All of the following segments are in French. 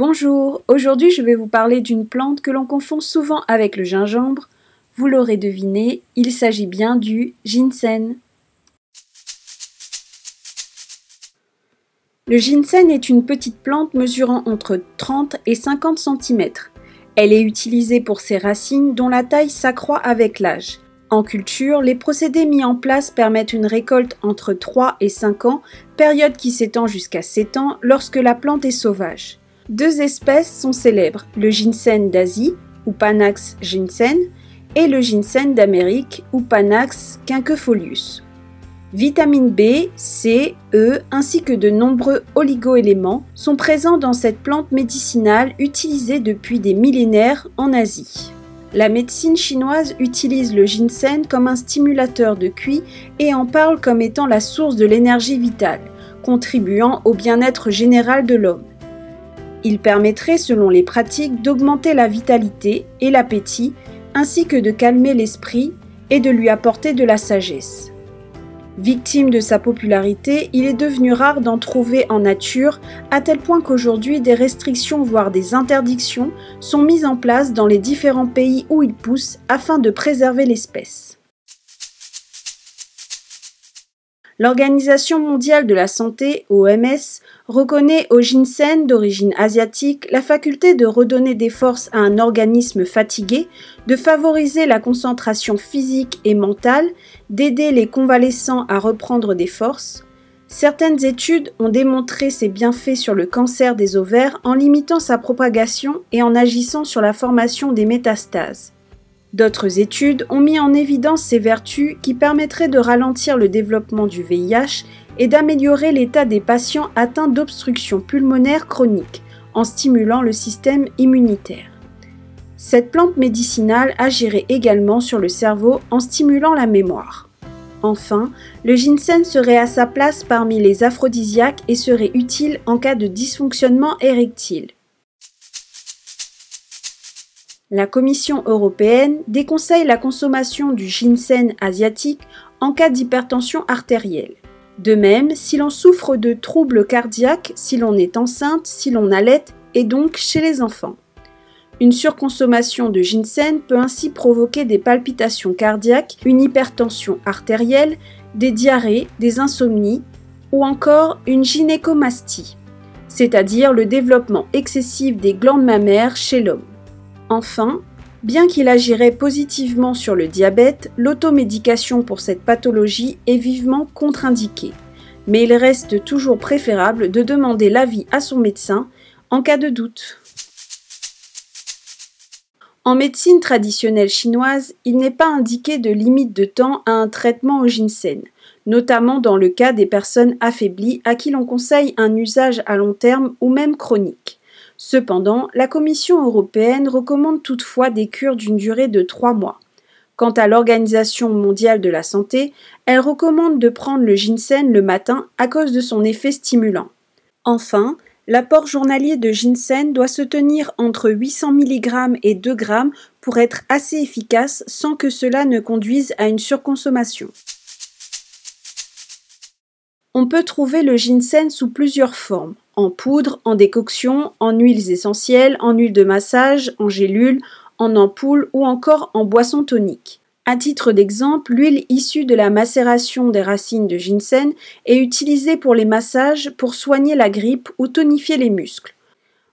Bonjour, aujourd'hui je vais vous parler d'une plante que l'on confond souvent avec le gingembre. Vous l'aurez deviné, il s'agit bien du ginseng. Le ginseng est une petite plante mesurant entre 30 et 50 cm. Elle est utilisée pour ses racines dont la taille s'accroît avec l'âge. En culture, les procédés mis en place permettent une récolte entre 3 et 5 ans, période qui s'étend jusqu'à 7 ans lorsque la plante est sauvage. Deux espèces sont célèbres, le ginseng d'Asie, ou Panax ginseng, et le ginseng d'Amérique, ou Panax quinquefolius. Vitamine B, C, E, ainsi que de nombreux oligoéléments sont présents dans cette plante médicinale utilisée depuis des millénaires en Asie. La médecine chinoise utilise le ginseng comme un stimulateur de QI et en parle comme étant la source de l'énergie vitale, contribuant au bien-être général de l'homme. Il permettrait, selon les pratiques, d'augmenter la vitalité et l'appétit, ainsi que de calmer l'esprit et de lui apporter de la sagesse. Victime de sa popularité, il est devenu rare d'en trouver en nature, à tel point qu'aujourd'hui des restrictions voire des interdictions sont mises en place dans les différents pays où il pousse afin de préserver l'espèce. L'Organisation mondiale de la santé, OMS, reconnaît au ginseng d'origine asiatique la faculté de redonner des forces à un organisme fatigué, de favoriser la concentration physique et mentale, d'aider les convalescents à reprendre des forces. Certaines études ont démontré ses bienfaits sur le cancer des ovaires en limitant sa propagation et en agissant sur la formation des métastases. D'autres études ont mis en évidence ses vertus qui permettraient de ralentir le développement du VIH et d'améliorer l'état des patients atteints d'obstruction pulmonaire chronique en stimulant le système immunitaire. Cette plante médicinale agirait également sur le cerveau en stimulant la mémoire. Enfin, le ginseng serait à sa place parmi les aphrodisiaques et serait utile en cas de dysfonctionnement érectile. La Commission européenne déconseille la consommation du ginseng asiatique en cas d'hypertension artérielle. De même, si l'on souffre de troubles cardiaques, si l'on est enceinte, si l'on allaite et donc chez les enfants. Une surconsommation de ginseng peut ainsi provoquer des palpitations cardiaques, une hypertension artérielle, des diarrhées, des insomnies ou encore une gynécomastie, c'est-à-dire le développement excessif des glandes mammaires chez l'homme. Enfin, bien qu'il agirait positivement sur le diabète, l'automédication pour cette pathologie est vivement contre-indiquée. Mais il reste toujours préférable de demander l'avis à son médecin en cas de doute. En médecine traditionnelle chinoise, il n'est pas indiqué de limite de temps à un traitement au ginseng, notamment dans le cas des personnes affaiblies à qui l'on conseille un usage à long terme ou même chronique. Cependant, la Commission européenne recommande toutefois des cures d'une durée de 3 mois. Quant à l'Organisation mondiale de la santé, elle recommande de prendre le ginseng le matin à cause de son effet stimulant. Enfin, l'apport journalier de ginseng doit se tenir entre 800 mg et 2 g pour être assez efficace sans que cela ne conduise à une surconsommation. On peut trouver le ginseng sous plusieurs formes, en poudre, en décoction, en huiles essentielles, en huile de massage, en gélule, en ampoule ou encore en boisson tonique. À titre d'exemple, l'huile issue de la macération des racines de ginseng est utilisée pour les massages pour soigner la grippe ou tonifier les muscles.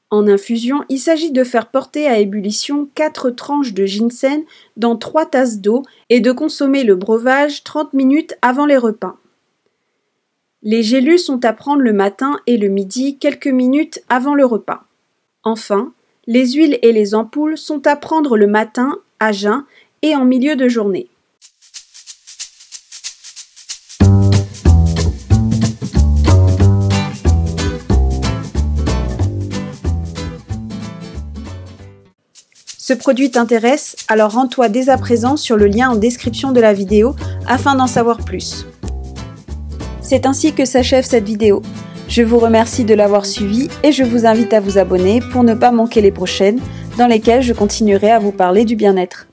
En infusion, il s'agit de faire porter à ébullition 4 tranches de ginseng dans 3 tasses d'eau et de consommer le breuvage 30 minutes avant les repas. Les gélules sont à prendre le matin et le midi quelques minutes avant le repas. Enfin, les huiles et les ampoules sont à prendre le matin, à jeun et en milieu de journée. Ce produit t'intéresse? Alors rends-toi dès à présent sur le lien en description de la vidéo afin d'en savoir plus. C'est ainsi que s'achève cette vidéo. Je vous remercie de l'avoir suivi et je vous invite à vous abonner pour ne pas manquer les prochaines dans lesquelles je continuerai à vous parler du bien-être.